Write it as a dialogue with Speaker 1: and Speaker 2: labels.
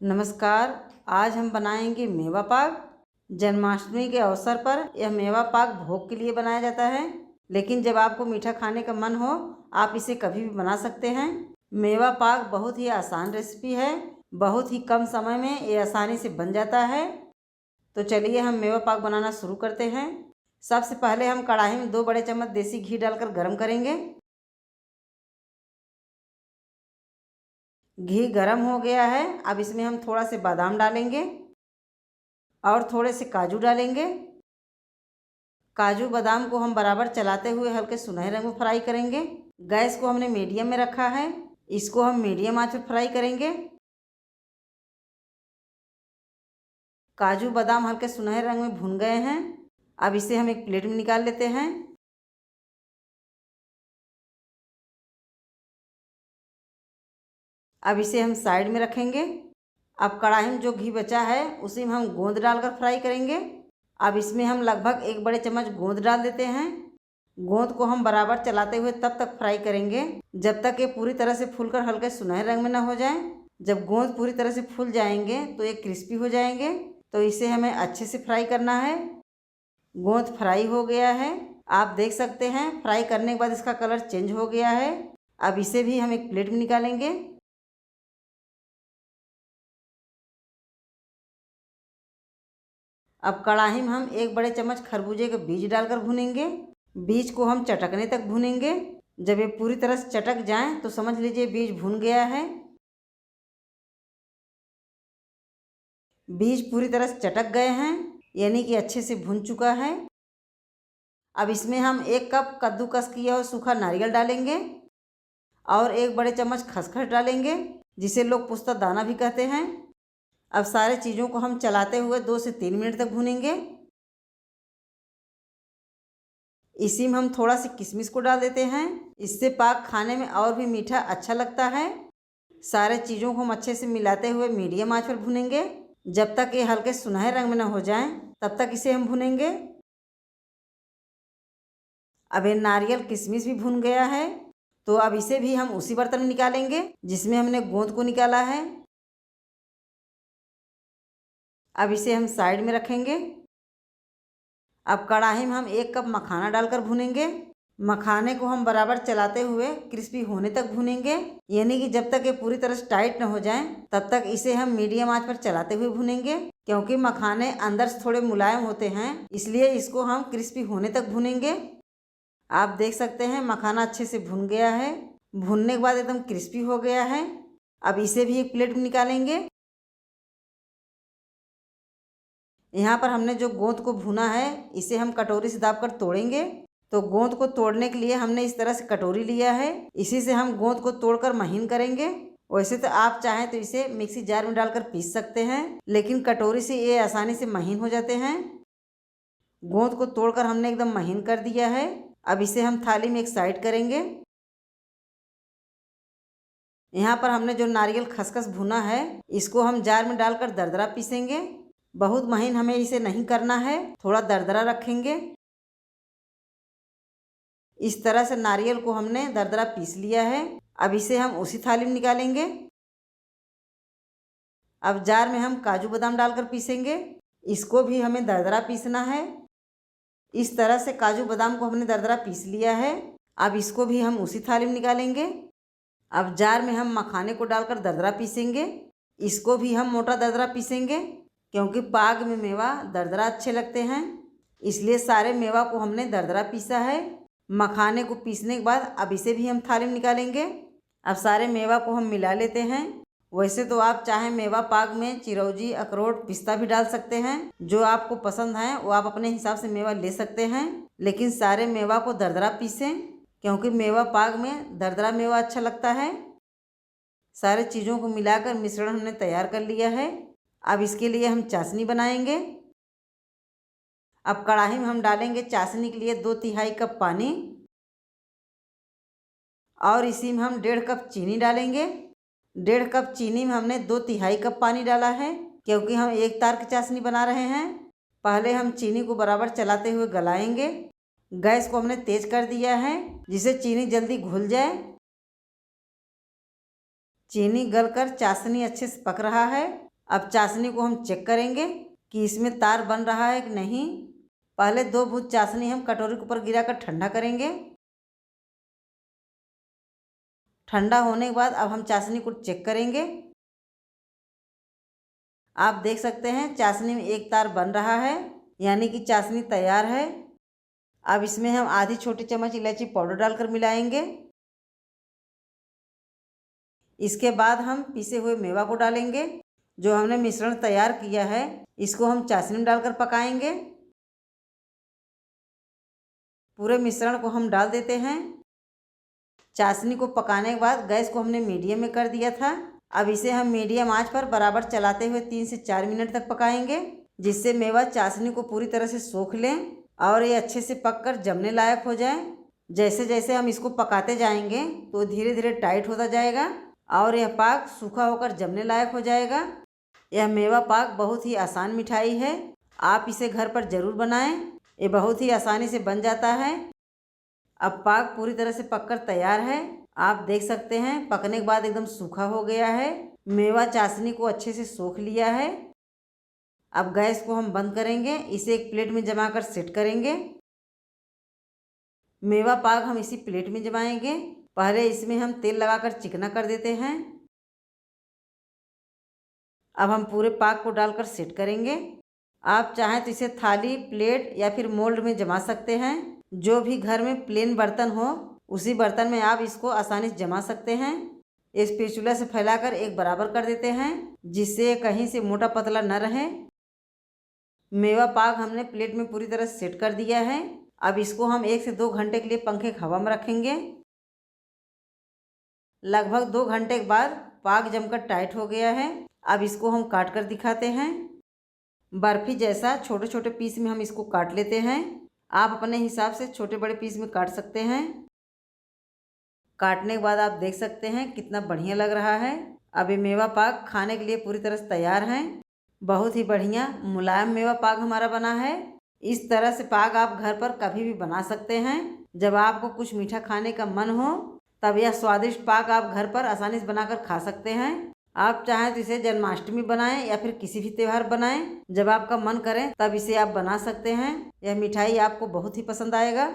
Speaker 1: नमस्कार। आज हम बनाएंगे मेवा पाक। जन्माष्टमी के अवसर पर यह मेवा पाक भोग के लिए बनाया जाता है, लेकिन जब आपको मीठा खाने का मन हो आप इसे कभी भी बना सकते हैं। मेवा पाक बहुत ही आसान रेसिपी है, बहुत ही कम समय में ये आसानी से बन जाता है। तो चलिए हम मेवा पाक बनाना शुरू करते हैं। सबसे पहले हम कढ़ाई में 2 बड़े चम्मच देसी घी डालकर गर्म करेंगे। घी गर्म हो गया है, अब इसमें हम थोड़ा से बादाम डालेंगे और थोड़े से काजू डालेंगे। काजू बादाम को हम बराबर चलाते हुए हल्के सुनहरे रंग में फ्राई करेंगे। गैस को हमने मीडियम में रखा है, इसको हम मीडियम आंच पर फ्राई करेंगे। काजू बादाम हल्के सुनहरे रंग में भुन गए हैं, अब इसे हम एक प्लेट में निकाल लेते हैं। अब इसे हम साइड में रखेंगे। अब कढ़ाई में जो घी बचा है उसी में हम गोंद डालकर फ्राई करेंगे। अब इसमें हम लगभग 1 बड़े चम्मच गोंद डाल देते हैं। गोंद को हम बराबर चलाते हुए तब तक फ्राई करेंगे जब तक ये पूरी तरह से फूलकर हल्के सुनहरे रंग में न हो जाए। जब गोंद पूरी तरह से फूल जाएंगे तो ये क्रिस्पी हो जाएंगे, तो इसे हमें अच्छे से फ्राई करना है। गोंद फ्राई हो गया है, आप देख सकते हैं फ्राई करने के बाद इसका कलर चेंज हो गया है। अब इसे भी हम एक प्लेट में निकालेंगे। अब कढ़ाई में हम 1 बड़े चम्मच खरबूजे के बीज डालकर भूनेंगे। बीज को हम चटकने तक भूनेंगे। जब ये पूरी तरह से चटक जाएं तो समझ लीजिए बीज भून गया है। बीज पूरी तरह से चटक गए हैं, यानी कि अच्छे से भून चुका है। अब इसमें हम 1 कप कद्दूकस किया हुआ सूखा नारियल डालेंगे और 1 बड़े चम्मच खसखस डालेंगे, जिसे लोग पुस्ता दाना भी कहते हैं। अब सारे चीज़ों को हम चलाते हुए 2 से 3 मिनट तक भूनेंगे। इसी में हम थोड़ा सी किशमिश को डाल देते हैं, इससे पाक खाने में और भी मीठा अच्छा लगता है। सारे चीज़ों को हम अच्छे से मिलाते हुए मीडियम आंच पर भूनेंगे। जब तक ये हल्के सुनहरे रंग में न हो जाएं तब तक इसे हम भूनेंगे। अब ये नारियल किशमिश भी भून गया है, तो अब इसे भी हम उसी बर्तन में निकालेंगे जिसमें हमने गोंद को निकाला है। अब इसे हम साइड में रखेंगे। अब कढ़ाई में हम 1 कप मखाना डालकर भूनेंगे। मखाने को हम बराबर चलाते हुए क्रिस्पी होने तक भूनेंगे, यानी कि जब तक ये पूरी तरह से टाइट न हो जाए तब तक इसे हम मीडियम आंच पर चलाते हुए भूनेंगे। क्योंकि मखाने अंदर से थोड़े मुलायम होते हैं, इसलिए इसको हम क्रिस्पी होने तक भूनेंगे। आप देख सकते हैं मखाना अच्छे से भुन गया है, भुनने के बाद एकदम क्रिस्पी हो गया है। अब इसे भी एक प्लेट में निकालेंगे। यहाँ पर हमने जो गोंद को भुना है इसे हम कटोरी से दाबकर तोड़ेंगे। तो गोंद को तोड़ने के लिए हमने इस तरह से कटोरी लिया है, इसी से हम गोंद को तोड़कर महीन करेंगे। वैसे तो आप चाहें तो इसे मिक्सी जार में डालकर पीस सकते हैं, लेकिन कटोरी से ये आसानी से महीन हो जाते हैं। गोंद को तोड़कर हमने एकदम महीन कर दिया है। अब इसे हम थाली में एक साइड करेंगे। यहाँ पर हमने जो नारियल खसखस भुना है इसको हम जार में डालकर दरदरा पीसेंगे। बहुत महीन हमें इसे नहीं करना है, थोड़ा दरदरा रखेंगे। इस तरह से नारियल को हमने दरदरा पीस लिया है। अब इसे हम उसी थाली में निकालेंगे। अब जार में हम काजू बादाम डालकर पीसेंगे, इसको भी हमें दरदरा पीसना है। इस तरह से काजू बादाम को हमने दरदरा पीस लिया है। अब इसको भी हम उसी थाली में निकालेंगे। अब जार में हम मखाने को डालकर दरदरा पीसेंगे, इसको भी हम मोटा दरदरा पीसेंगे। क्योंकि पाक में मेवा दरदरा अच्छे लगते हैं, इसलिए सारे मेवा को हमने दरदरा पीसा है। मखाने को पीसने के बाद अब इसे भी हम थाली में निकालेंगे। अब सारे मेवा को हम मिला लेते हैं। वैसे तो आप चाहें मेवा पाक में चिरौंजी, अखरोट, पिस्ता भी डाल सकते हैं। जो आपको पसंद है वो आप अपने हिसाब से मेवा ले सकते हैं, लेकिन सारे मेवा को दरदरा पीसें, क्योंकि मेवा पाक में दरदरा मेवा अच्छा लगता है। सारे चीज़ों को मिलाकर मिश्रण हमने तैयार कर लिया है। अब इसके लिए हम चाशनी बनाएंगे। अब कढ़ाई में हम डालेंगे चाशनी के लिए 2/3 कप पानी और इसी में हम 1.5 कप चीनी डालेंगे। 1.5 कप चीनी में हमने 2/3 कप पानी डाला है, क्योंकि हम एक तार की चाशनी बना रहे हैं। पहले हम चीनी को बराबर चलाते हुए गलाएंगे। गैस को हमने तेज कर दिया है, जिससे चीनी जल्दी घुल जाए। चीनी गलकर चाशनी अच्छे से पक रहा है। अब चाशनी को हम चेक करेंगे कि इसमें तार बन रहा है कि नहीं। पहले 2 बूंद चाशनी हम कटोरी के ऊपर गिराकर ठंडा करेंगे। ठंडा होने के बाद अब हम चाशनी को चेक करेंगे। आप देख सकते हैं चाशनी में एक तार बन रहा है, यानी कि चाशनी तैयार है। अब इसमें हम आधी छोटी चम्मच इलायची पाउडर डालकर मिलाएंगे। इसके बाद हम पिसे हुए मेवा को डालेंगे। जो हमने मिश्रण तैयार किया है इसको हम चाशनी में डालकर पकाएंगे। पूरे मिश्रण को हम डाल देते हैं। चाशनी को पकाने के बाद गैस को हमने मीडियम में कर दिया था। अब इसे हम मीडियम आंच पर बराबर चलाते हुए 3 से 4 मिनट तक पकाएंगे, जिससे मेवा चाशनी को पूरी तरह से सोख लें और ये अच्छे से पककर जमने लायक हो जाए। जैसे जैसे हम इसको पकाते जाएंगे तो धीरे धीरे टाइट होता जाएगा और यह पाक सूखा होकर जमने लायक हो जाएगा। यह मेवा पाक बहुत ही आसान मिठाई है, आप इसे घर पर ज़रूर बनाएं। ये बहुत ही आसानी से बन जाता है। अब पाक पूरी तरह से पककर तैयार है। आप देख सकते हैं पकने के बाद एकदम सूखा हो गया है। मेवा चाशनी को अच्छे से सोख लिया है। अब गैस को हम बंद करेंगे, इसे एक प्लेट में जमा कर सेट करेंगे। मेवा पाक हम इसी प्लेट में जमाएंगे। पहले इसमें हम तेल लगाकर चिकना कर देते हैं। अब हम पूरे पाक को डालकर सेट करेंगे। आप चाहें तो इसे थाली, प्लेट या फिर मोल्ड में जमा सकते हैं। जो भी घर में प्लेन बर्तन हो उसी बर्तन में आप इसको आसानी से जमा सकते हैं। इस स्पैचुला से फैलाकर एक बराबर कर देते हैं, जिससे कहीं से मोटा पतला न रहे। मेवा पाक हमने प्लेट में पूरी तरह सेट कर दिया है। अब इसको हम 1 से 2 घंटे के लिए पंखे की हवा में रखेंगे। लगभग 2 घंटे के बाद पाक जमकर टाइट हो गया है। अब इसको हम काट कर दिखाते हैं। बर्फ़ी जैसा छोटे छोटे पीस में हम इसको काट लेते हैं। आप अपने हिसाब से छोटे बड़े पीस में काट सकते हैं। काटने के बाद आप देख सकते हैं कितना बढ़िया लग रहा है। अब ये मेवा पाक खाने के लिए पूरी तरह से तैयार है। बहुत ही बढ़िया मुलायम मेवा पाक हमारा बना है। इस तरह से पाक आप घर पर कभी भी बना सकते हैं। जब आपको कुछ मीठा खाने का मन हो तब यह स्वादिष्ट पाक आप घर पर आसानी से बनाकर खा सकते हैं। आप चाहें तो इसे जन्माष्टमी बनाएं या फिर किसी भी त्यौहार बनाएं। जब आपका मन करे तब इसे आप बना सकते हैं। यह मिठाई आपको बहुत ही पसंद आएगा।